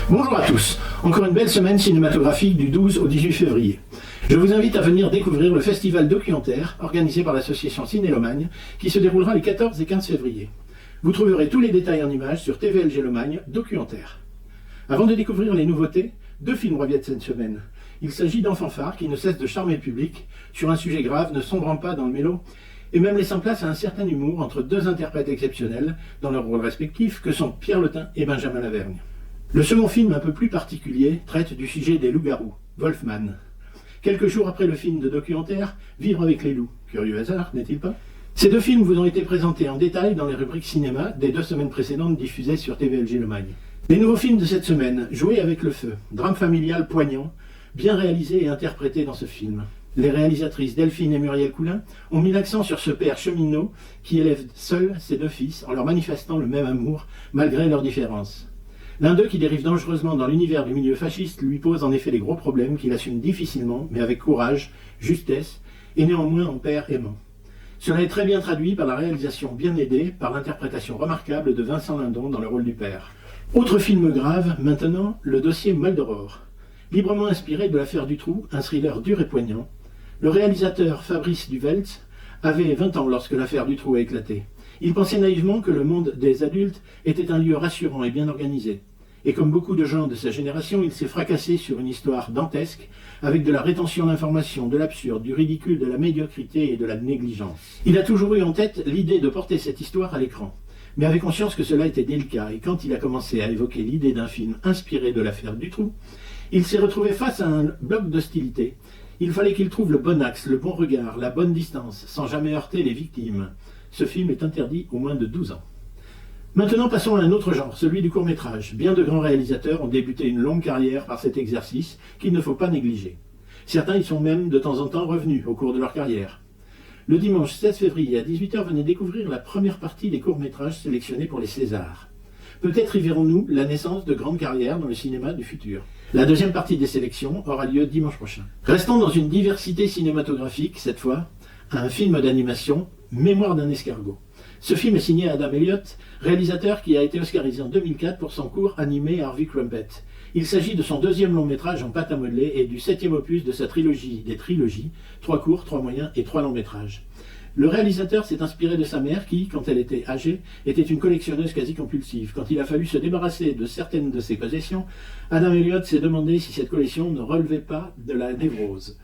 Bonjour à tous, encore une belle semaine cinématographique du 12 au 18 février. Je vous invite à venir découvrir le festival documentaire organisé par l'association Ciné-Lomagne qui se déroulera les 14 et 15 février. Vous trouverez tous les détails en images sur TVLG Lomagne Documentaire. Avant de découvrir les nouveautés, 2 films reviennent cette semaine. Il s'agit d'Enfants phares qui ne cessent de charmer le public sur un sujet grave, ne sombrant pas dans le mélo et même laissant place à un certain humour entre 2 interprètes exceptionnels dans leurs rôles respectifs que sont Pierre Letin et Benjamin Lavergne. Le second film, un peu plus particulier, traite du sujet des loups-garous, Wolfman. Quelques jours après le film de documentaire, Vivre avec les loups. Curieux hasard, n'est-il pas? Ces 2 films vous ont été présentés en détail dans les rubriques cinéma des 2 semaines précédentes diffusées sur TVLG Lomagne. Les nouveaux films de cette semaine, Jouer avec le feu, drame familial poignant, bien réalisé et interprété dans ce film. Les réalisatrices Delphine et Muriel Coulin ont mis l'accent sur ce père cheminot qui élève seul ses 2 fils en leur manifestant le même amour malgré leurs différences. L'un d'eux, qui dérive dangereusement dans l'univers du milieu fasciste, lui pose en effet les gros problèmes qu'il assume difficilement, mais avec courage, justesse et néanmoins en père aimant. Cela est très bien traduit par la réalisation bien aidée, par l'interprétation remarquable de Vincent Lindon dans le rôle du père. Autre film grave, maintenant, le dossier Maldoror. Librement inspiré de l'affaire Dutroux, un thriller dur et poignant, le réalisateur Fabrice Duveltz avait 20 ans lorsque l'affaire Dutroux a éclaté. Il pensait naïvement que le monde des adultes était un lieu rassurant et bien organisé. Et comme beaucoup de gens de sa génération, il s'est fracassé sur une histoire dantesque, avec de la rétention d'informations, de l'absurde, du ridicule, de la médiocrité et de la négligence. Il a toujours eu en tête l'idée de porter cette histoire à l'écran, mais avait conscience que cela était délicat, et quand il a commencé à évoquer l'idée d'un film inspiré de l'affaire Dutroux, il s'est retrouvé face à un bloc d'hostilité. Il fallait qu'il trouve le bon axe, le bon regard, la bonne distance, sans jamais heurter les victimes. Ce film est interdit aux moins de 12 ans. Maintenant, passons à un autre genre, celui du court-métrage. Bien de grands réalisateurs ont débuté une longue carrière par cet exercice qu'il ne faut pas négliger. Certains y sont même de temps en temps revenus au cours de leur carrière. Le dimanche 16 février à 18h, venez découvrir la première partie des courts-métrages sélectionnés pour les Césars. Peut-être y verrons-nous la naissance de grandes carrières dans le cinéma du futur. La deuxième partie des sélections aura lieu dimanche prochain. Restons dans une diversité cinématographique, cette fois, un film d'animation, Mémoire d'un escargot. Ce film est signé Adam Elliott, réalisateur qui a été oscarisé en 2004 pour son court animé Harvey Crumpet. Il s'agit de son 2e long métrage en pâte à modeler et du 7e opus de sa trilogie des trilogies, 3 courts, 3 moyens et 3 longs métrages. Le réalisateur s'est inspiré de sa mère qui, quand elle était âgée, était une collectionneuse quasi compulsive. Quand il a fallu se débarrasser de certaines de ses possessions, Adam Elliott s'est demandé si cette collection ne relevait pas de la névrose.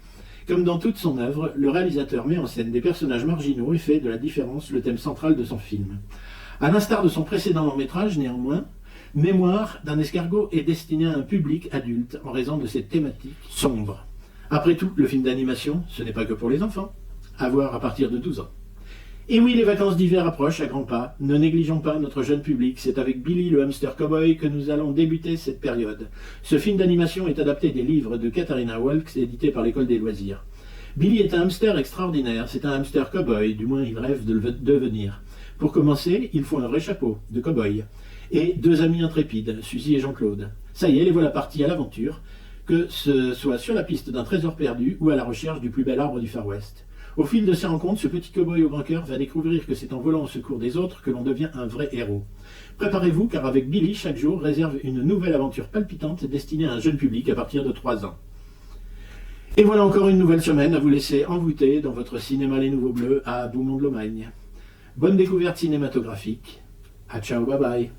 Comme dans toute son œuvre, le réalisateur met en scène des personnages marginaux et fait de la différence le thème central de son film. À l'instar de son précédent long métrage, néanmoins, Mémoire d'un escargot est destiné à un public adulte en raison de ses thématiques sombres. Après tout, le film d'animation, ce n'est pas que pour les enfants. À voir à partir de 12 ans. Et oui, les vacances d'hiver approchent à grands pas. Ne négligeons pas notre jeune public. C'est avec Billy le hamster cowboy que nous allons débuter cette période. Ce film d'animation est adapté des livres de Katharina Walks, édité par l'École des loisirs. Billy est un hamster extraordinaire. C'est un hamster cowboy, du moins il rêve de le devenir. Pour commencer, il faut un vrai chapeau de cowboy et 2 amis intrépides, Suzy et Jean-Claude. Ça y est, les voilà partis à l'aventure, que ce soit sur la piste d'un trésor perdu ou à la recherche du plus bel arbre du Far West. Au fil de ces rencontres, ce petit cow-boy au grand cœur va découvrir que c'est en volant au secours des autres que l'on devient un vrai héros. Préparez-vous, car avec Billy, chaque jour réserve une nouvelle aventure palpitante destinée à un jeune public à partir de 3 ans. Et voilà encore une nouvelle semaine à vous laisser envoûter dans votre cinéma Les Nouveaux Bleus à Boumont-de-Lomagne. Bonne découverte cinématographique. À ciao, bye bye.